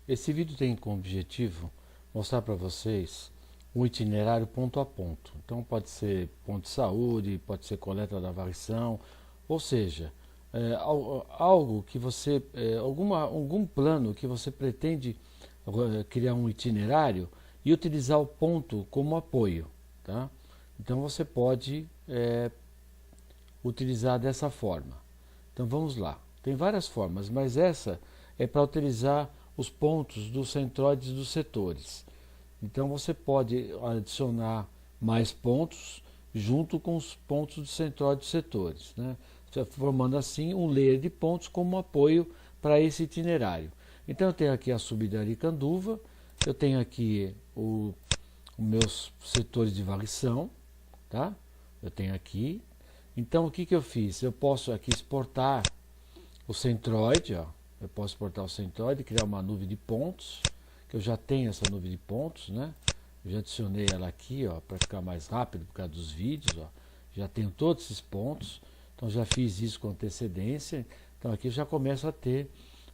Esse vídeo tem como objetivo mostrar para vocês um itinerário ponto a ponto. Então pode ser ponto de saúde, pode ser coleta da varrição, ou seja, algo que você, algum plano que você pretende criar um itinerário e utilizar o ponto como apoio, tá? Então você pode utilizar dessa forma. Então vamos lá. Tem várias formas, mas essa é para utilizar os pontos dos centroides dos setores. Então você pode adicionar mais pontos junto com os pontos do centroide dos setores, né? Formando assim um layer de pontos como apoio para esse itinerário. Então eu tenho aqui a subida de Aricanduva, eu tenho aqui os meus setores de varrição, tá? Eu tenho aqui. Então o que eu fiz? Eu posso aqui exportar o centroide, ó. Eu posso exportar o centroide, criar uma nuvem de pontos, que eu já tenho essa nuvem de pontos, né? Eu já adicionei ela aqui, ó, para ficar mais rápido por causa dos vídeos, ó. Já tenho todos esses pontos, então já fiz isso com antecedência. Então aqui eu já começo a ter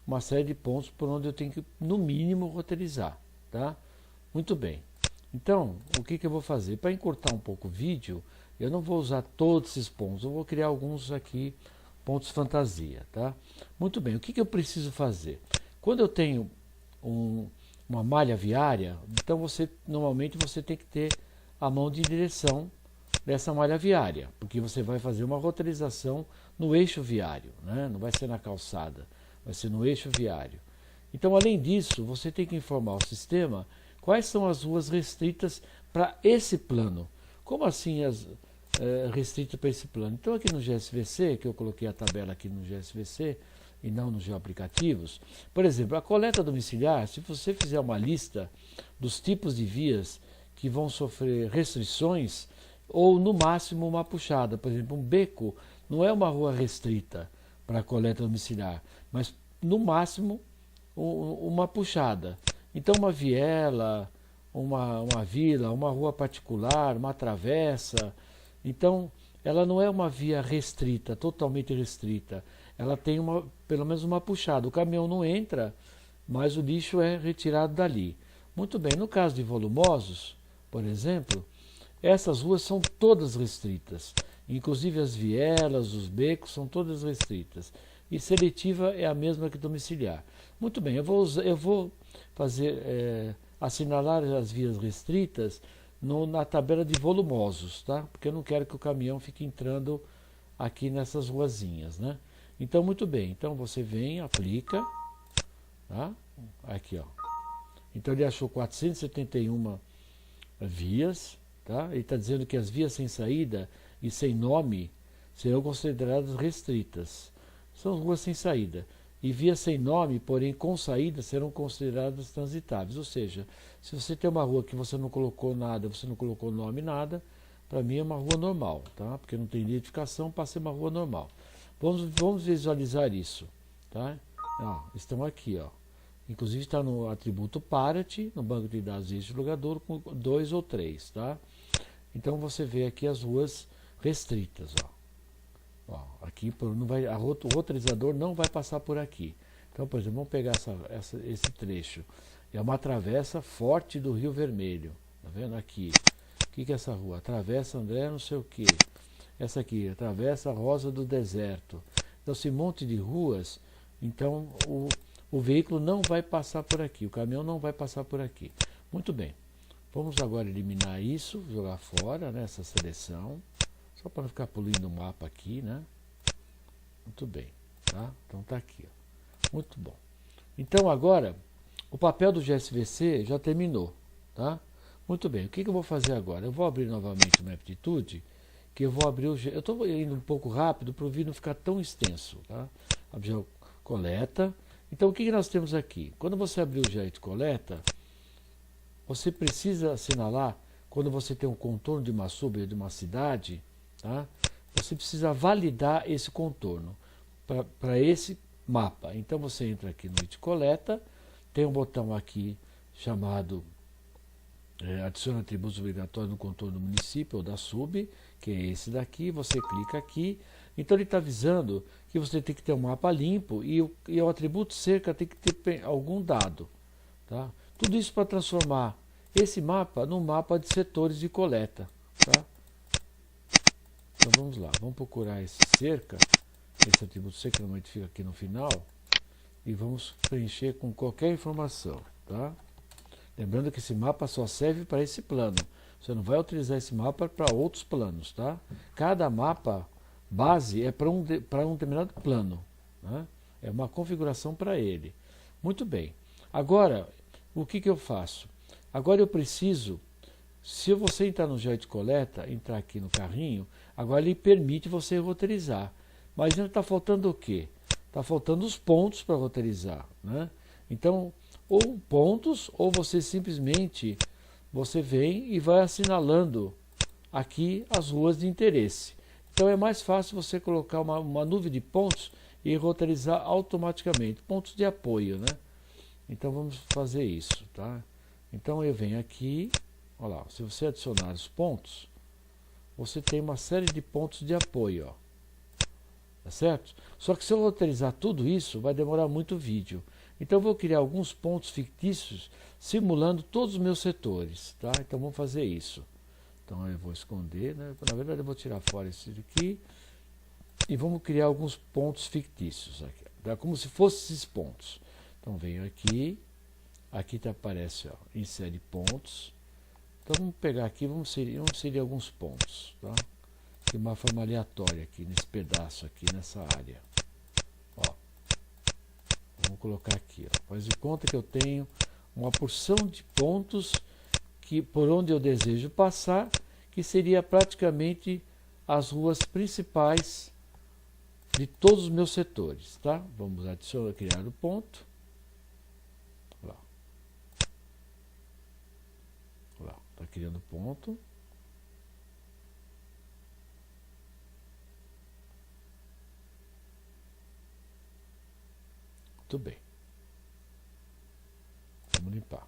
uma série de pontos por onde eu tenho que, no mínimo, roteirizar, tá? Muito bem. Então, o que eu vou fazer? Para encurtar um pouco o vídeo, eu não vou usar todos esses pontos, eu vou criar alguns aqui, pontos fantasia, tá? Muito bem, o que eu preciso fazer? Quando eu tenho uma malha viária, então normalmente você tem que ter a mão de direção dessa malha viária, porque você vai fazer uma roteirização no eixo viário, né? Não vai ser na calçada, vai ser no eixo viário. Então, além disso, você tem que informar o sistema quais são as ruas restritas para esse plano. Como assim as restritas para esse plano? Então, aqui no GSVC, que eu coloquei a tabela aqui no GSVC e não nos geoaplicativos, por exemplo, a coleta domiciliar, se você fizer uma lista dos tipos de vias que vão sofrer restrições, ou no máximo uma puxada, por exemplo, um beco não é uma rua restrita para a coleta domiciliar, mas no máximo uma puxada. Então uma viela, uma vila, uma rua particular, uma travessa, então ela não é uma via restrita, totalmente restrita, ela tem pelo menos uma puxada, o caminhão não entra, mas o lixo é retirado dali. Muito bem, no caso de volumosos, por exemplo, essas ruas são todas restritas, inclusive as vielas, os becos são todas restritas. E seletiva é a mesma que domiciliar. Muito bem, eu vou fazer, assinalar as vias restritas na tabela de volumosos, tá? Porque eu não quero que o caminhão fique entrando aqui nessas ruazinhas, né? Então, muito bem, então você vem, aplica, tá? Aqui, ó. Então ele achou 471 vias, tá? Ele está dizendo que as vias sem saída e sem nome serão consideradas restritas. São ruas sem saída. E vias sem nome, porém com saída, serão consideradas transitáveis. Ou seja, se você tem uma rua que você não colocou nada, você não colocou nome, nada, para mim é uma rua normal, tá? Porque não tem identificação, passa a ser uma rua normal. Vamos visualizar isso, tá? Estão aqui, ó. Inclusive está no atributo parent, no banco de dados de logador, com 2 ou 3, tá? Então você vê aqui as ruas restritas, ó. Aqui não vai, o roteirizador não vai passar por aqui. Então, por exemplo, vamos pegar esse trecho. É uma travessa forte do Rio Vermelho. Tá vendo aqui? O que é essa rua? Travessa André não sei o que. Essa aqui, Travessa Rosa do Deserto. Então, esse monte de ruas, então o veículo não vai passar por aqui, o caminhão não vai passar por aqui. Muito bem. Vamos agora eliminar isso, jogar fora, né, essa seleção. Só para não ficar poluindo o mapa aqui, né? Muito bem, tá? Então tá aqui, ó. Muito bom. Então agora, o papel do GSVC já terminou, tá? Muito bem, o que eu vou fazer agora? Eu vou abrir novamente uma aptitude, que eu vou abrir eu estou indo um pouco rápido para o vídeo não ficar tão extenso, tá? Abrir a coleta. Então o que nós temos aqui? Quando você abrir o GE de coleta, você precisa assinalar, quando você tem um contorno de uma sub ou de uma cidade, tá? Você precisa validar esse contorno para esse mapa. Então você entra aqui no IT Coleta, tem um botão aqui chamado adiciona atributos obrigatórios no contorno do município ou da sub, que é esse daqui, você clica aqui. Então ele está avisando que você tem que ter um mapa limpo e o atributo cerca tem que ter algum dado. Tá? Tudo isso para transformar esse mapa num mapa de setores de coleta. Tá? Então vamos lá, vamos procurar esse cerca, esse atributo cerca que normalmente fica aqui no final, e vamos preencher com qualquer informação. Tá? Lembrando que esse mapa só serve para esse plano. Você não vai utilizar esse mapa para outros planos. Tá? Cada mapa base é para um determinado plano. Né? É uma configuração para ele. Muito bem. Agora, o que eu faço? Agora eu preciso, se você entrar no GeoID Coleta, entrar aqui no carrinho, agora ele permite você roteirizar. Mas ainda está faltando o quê? Está faltando os pontos para roteirizar. Né? Então, ou pontos, ou você simplesmente vem e vai assinalando aqui as ruas de interesse. Então é mais fácil você colocar uma nuvem de pontos e roteirizar automaticamente. Pontos de apoio, né? Então vamos fazer isso, tá? Então eu venho aqui, olha lá, se você adicionar os pontos, você tem uma série de pontos de apoio, ó. Tá certo? Só que se eu roteirizar tudo isso, vai demorar muito vídeo. Então eu vou criar alguns pontos fictícios simulando todos os meus setores, tá? Então vamos fazer isso. Então eu vou esconder, né? Na verdade eu vou tirar fora esse aqui e vamos criar alguns pontos fictícios aqui, tá? Como se fossem esses pontos. Então venho aqui, aqui aparece, ó, insere pontos. Então vamos pegar aqui, vamos inserir alguns pontos, tá? De uma forma aleatória aqui nesse pedaço aqui nessa área. Ó, vamos colocar aqui, ó. Faz de conta que eu tenho uma porção de pontos que por onde eu desejo passar, que seria praticamente as ruas principais de todos os meus setores, tá? Vamos adicionar, criar o ponto. Lá. Lá, tá criando ponto. Muito bem. Vamos limpar.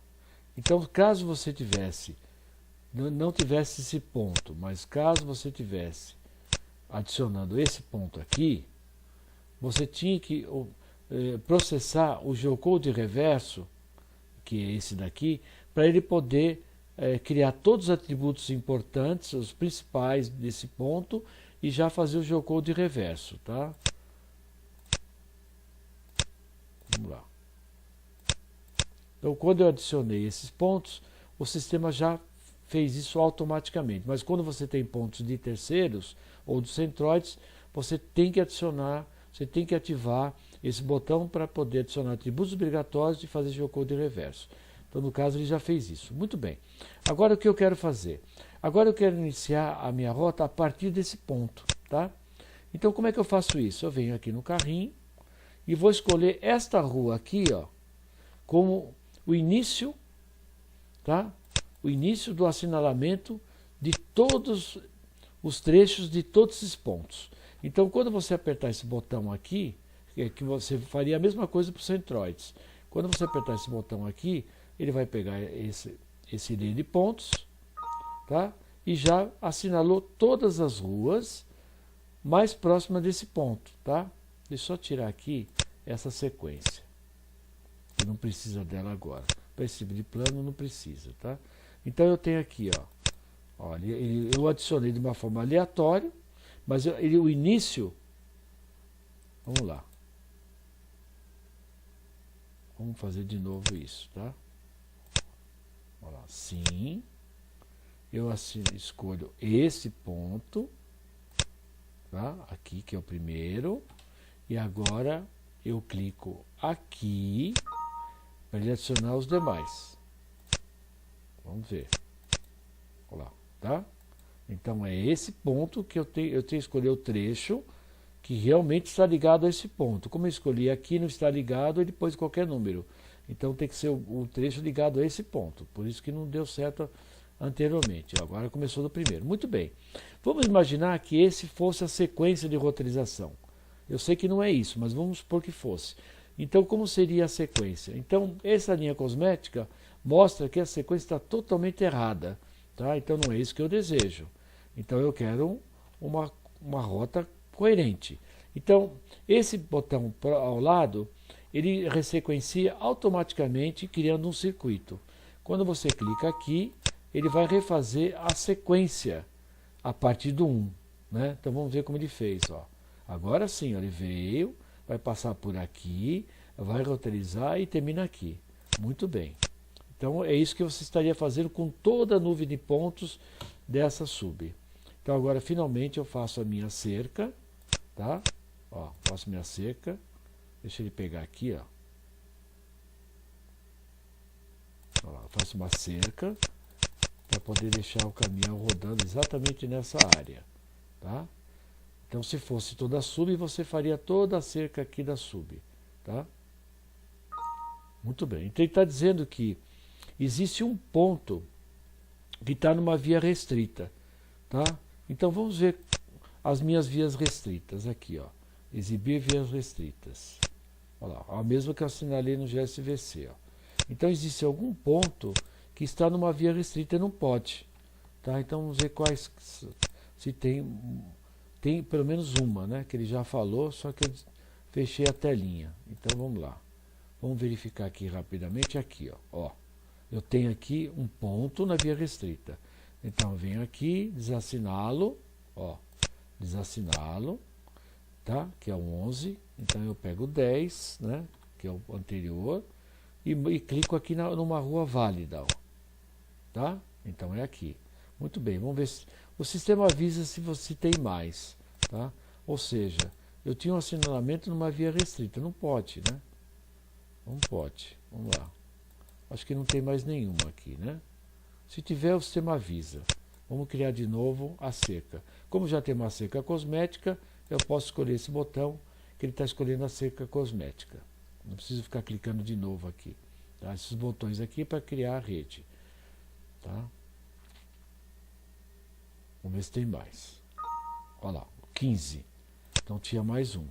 Então, caso você tivesse, não tivesse esse ponto, mas caso você tivesse adicionando esse ponto aqui, você tinha que processar o geocode reverso, que é esse daqui, para ele poder criar todos os atributos importantes, os principais desse ponto, e já fazer o geocode reverso, tá? Vamos lá. Então, quando eu adicionei esses pontos, o sistema já fez isso automaticamente. Mas quando você tem pontos de terceiros ou dos centroides, você tem que adicionar, você tem que ativar esse botão para poder adicionar atributos obrigatórios e fazer geocode reverso. Então, no caso, ele já fez isso. Muito bem. Agora, o que eu quero fazer? Agora eu quero iniciar a minha rota a partir desse ponto, tá? Então, como é que eu faço isso? Eu venho aqui no carrinho e vou escolher esta rua aqui, ó, como o início, tá? O início do assinalamento de todos os trechos de todos esses pontos. Então, quando você apertar esse botão aqui, que você faria a mesma coisa para os centroides. Quando você apertar esse botão aqui, ele vai pegar esse linha de pontos, tá? E já assinalou todas as ruas mais próximas desse ponto, tá? Deixa eu só tirar aqui essa sequência. Não precisa dela agora. Para esse tipo de plano não precisa, tá? Então eu tenho aqui, ó. Olha, eu adicionei de uma forma aleatória, mas o início. Vamos lá. Vamos fazer de novo isso, tá? Olha lá. Sim. Eu escolho esse ponto, tá? Aqui que é o primeiro. E agora eu clico aqui para ele adicionar os demais. Vamos ver. Olha lá, tá? Então é esse ponto que eu tenho que escolher o trecho que realmente está ligado a esse ponto. Como eu escolhi aqui, não está ligado, ele pôs qualquer número. Então tem que ser o trecho ligado a esse ponto. Por isso que não deu certo anteriormente. Agora começou do primeiro. Muito bem. Vamos imaginar que esse fosse a sequência de roteirização. Eu sei que não é isso, mas vamos supor que fosse. Então, como seria a sequência? Então, essa linha cosmética mostra que a sequência está totalmente errada. Tá? Então, não é isso que eu desejo. Então, eu quero uma rota coerente. Então, esse botão ao lado, ele ressequencia automaticamente criando um circuito. Quando você clica aqui, ele vai refazer a sequência a partir do 1. Né? Então vamos ver como ele fez. Ó. Agora sim, ó, ele veio, vai passar por aqui, vai roteirizar e termina aqui. Muito bem. Então é isso que você estaria fazendo com toda a nuvem de pontos dessa sub. Então agora finalmente eu faço a minha cerca, tá? Ó, faço minha cerca. Deixa ele pegar aqui, ó. Ó lá, faço uma cerca para poder deixar o caminhão rodando exatamente nessa área, tá? Então se fosse toda a sub, você faria toda a cerca aqui da sub, tá? Muito bem. Então ele está dizendo que existe um ponto que está numa via restrita, tá? Então vamos ver as minhas vias restritas aqui, ó. Exibir vias restritas. Olha lá, a mesma que eu assinalei no GSVC, ó. Então existe algum ponto que está numa via restrita e não pode, tá? Então vamos ver quais, se tem pelo menos uma, né? Que ele já falou, só que eu fechei a telinha. Então vamos lá. Vamos verificar aqui rapidamente, aqui, ó. Eu tenho aqui um ponto na via restrita. Então eu venho aqui, desassinalo, ó, desassinalo, tá? Que é o 11. Então eu pego o 10, né? Que é o anterior, e clico aqui numa rua válida, ó, tá? Então é aqui. Muito bem, vamos ver se o sistema avisa se você tem mais, tá? Ou seja, eu tinha um assinalamento numa via restrita, não pode, né? Não pode, vamos lá. Acho que não tem mais nenhuma aqui, né? Se tiver, o sistema avisa. Vamos criar de novo a cerca. Como já tem uma cerca cosmética, eu posso escolher esse botão, que ele está escolhendo a cerca cosmética. Não preciso ficar clicando de novo aqui. Tá? Esses botões aqui para criar a rede. Tá? Vamos ver se tem mais. Olha lá, 15. Então tinha mais um.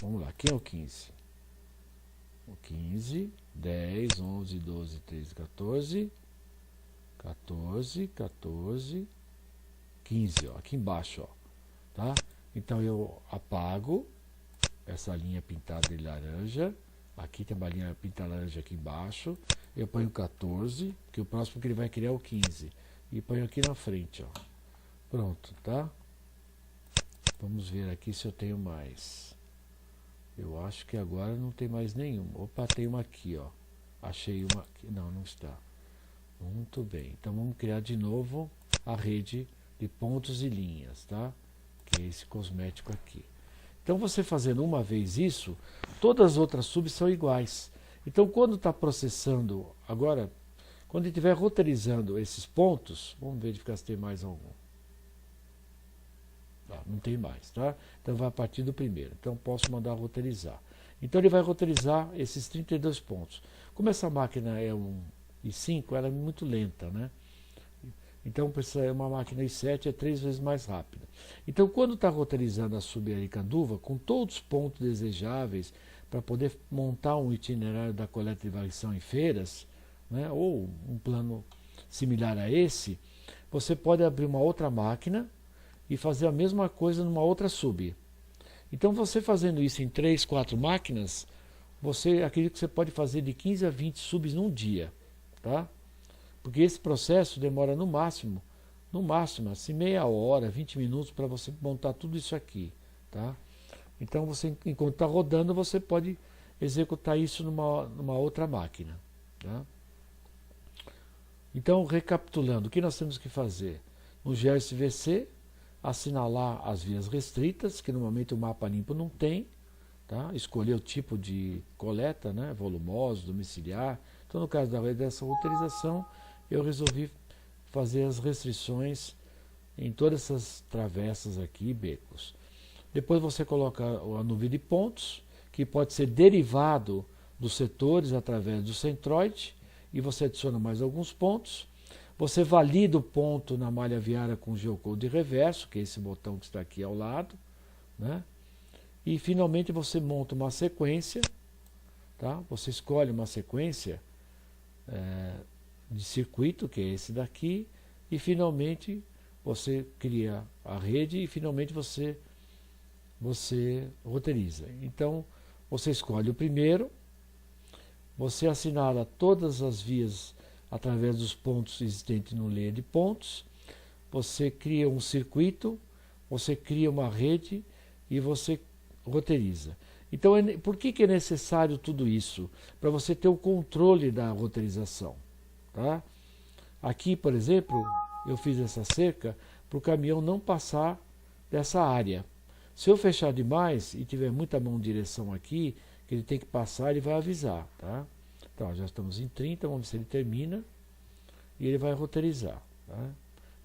Vamos lá, quem é o 15? O 15, 10, 11, 12, 13, 14, 14, 14, 15, ó, aqui embaixo, ó, tá? Então eu apago essa linha pintada de laranja, aqui tem uma linha pintada laranja aqui embaixo, eu ponho 14, que o próximo que ele vai criar é o 15, e ponho aqui na frente, ó. Pronto, tá? Vamos ver aqui se eu tenho mais. Eu acho que agora não tem mais nenhum. Opa, tem uma aqui, ó. Achei uma aqui. Não, não está. Muito bem. Então vamos criar de novo a rede de pontos e linhas, tá? Que é esse cosmético aqui. Então você fazendo uma vez isso, todas as outras subs são iguais. Então quando está processando, agora, quando ele estiver roteirizando esses pontos, vamos verificar se tem mais algum. Não tem mais, tá? Então vai a partir do primeiro. Então posso mandar roteirizar. Então ele vai roteirizar esses 32 pontos. Como essa máquina é um i5, ela é muito lenta, né? Então uma máquina i7 é 3 vezes mais rápida. Então quando está roteirizando a sub-Aricanduva, com todos os pontos desejáveis para poder montar um itinerário da coleta de varrição em feiras, né? Ou um plano similar a esse, você pode abrir uma outra máquina e fazer a mesma coisa numa outra sub. Então você fazendo isso em 3, 4 máquinas, você acredita que você pode fazer de 15 a 20 subs num dia, tá? Porque esse processo demora no máximo assim, meia hora, 20 minutos para você montar tudo isso aqui, tá? Então você, enquanto está rodando, você pode executar isso numa outra máquina, tá? Então, recapitulando, o que nós temos que fazer? No GSVC, assinalar as vias restritas, que normalmente o mapa limpo não tem, tá? Escolher o tipo de coleta, né? Volumoso, domiciliar. Então, no caso dessa roteirização, eu resolvi fazer as restrições em todas essas travessas aqui e becos. Depois você coloca a nuvem de pontos, que pode ser derivado dos setores através do centroide, e você adiciona mais alguns pontos. Você valida o ponto na malha viária com o geocode reverso, que é esse botão que está aqui ao lado, né? E finalmente você monta uma sequência, tá? Você escolhe uma sequência de circuito, que é esse daqui, e finalmente você cria a rede e finalmente você roteiriza. Então você escolhe o primeiro, você assinala todas as vias através dos pontos existentes no linha de pontos, você cria um circuito, você cria uma rede e você roteiriza. Então, por que é necessário tudo isso? Para você ter o controle da roteirização. Tá? Aqui, por exemplo, eu fiz essa cerca para o caminhão não passar dessa área. Se eu fechar demais e tiver muita mão de direção aqui, que ele tem que passar, ele vai avisar. Tá? Então, já estamos em 30, vamos ver se ele termina e ele vai roteirizar. Tá?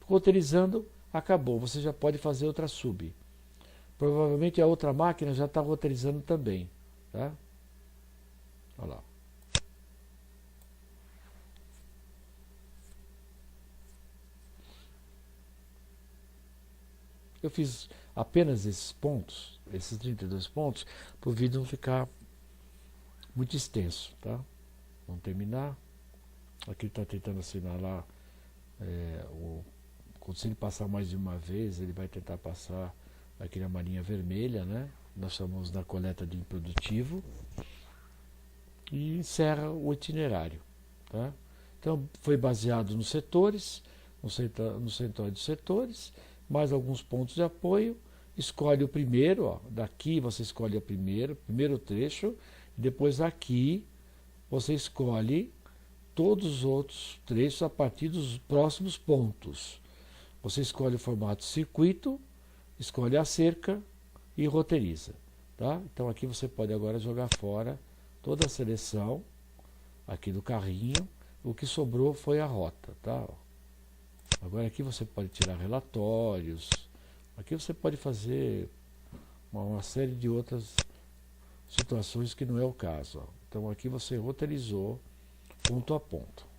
Roteirizando, acabou, você já pode fazer outra sub. Provavelmente a outra máquina já está roteirizando também. Tá? Olha lá. Eu fiz apenas esses pontos, esses 32 pontos, para o vídeo não ficar muito extenso. Tá? Vamos terminar. Aqui está tentando assinalar, se ele passar mais de uma vez, ele vai tentar passar aqui na marinha vermelha, né? Nós chamamos da coleta de improdutivo, e encerra o itinerário. Tá? Então, foi baseado nos setores, no centroide dos setores, mais alguns pontos de apoio, escolhe o primeiro, ó, daqui você escolhe o primeiro trecho, e depois aqui você escolhe todos os outros trechos a partir dos próximos pontos. Você escolhe o formato circuito, escolhe a cerca e roteiriza. Tá? Então aqui você pode agora jogar fora toda a seleção aqui do carrinho. O que sobrou foi a rota. Tá? Agora aqui você pode tirar relatórios. Aqui você pode fazer uma série de outras situações que não é o caso. Ó. Então aqui você roteirizou ponto a ponto.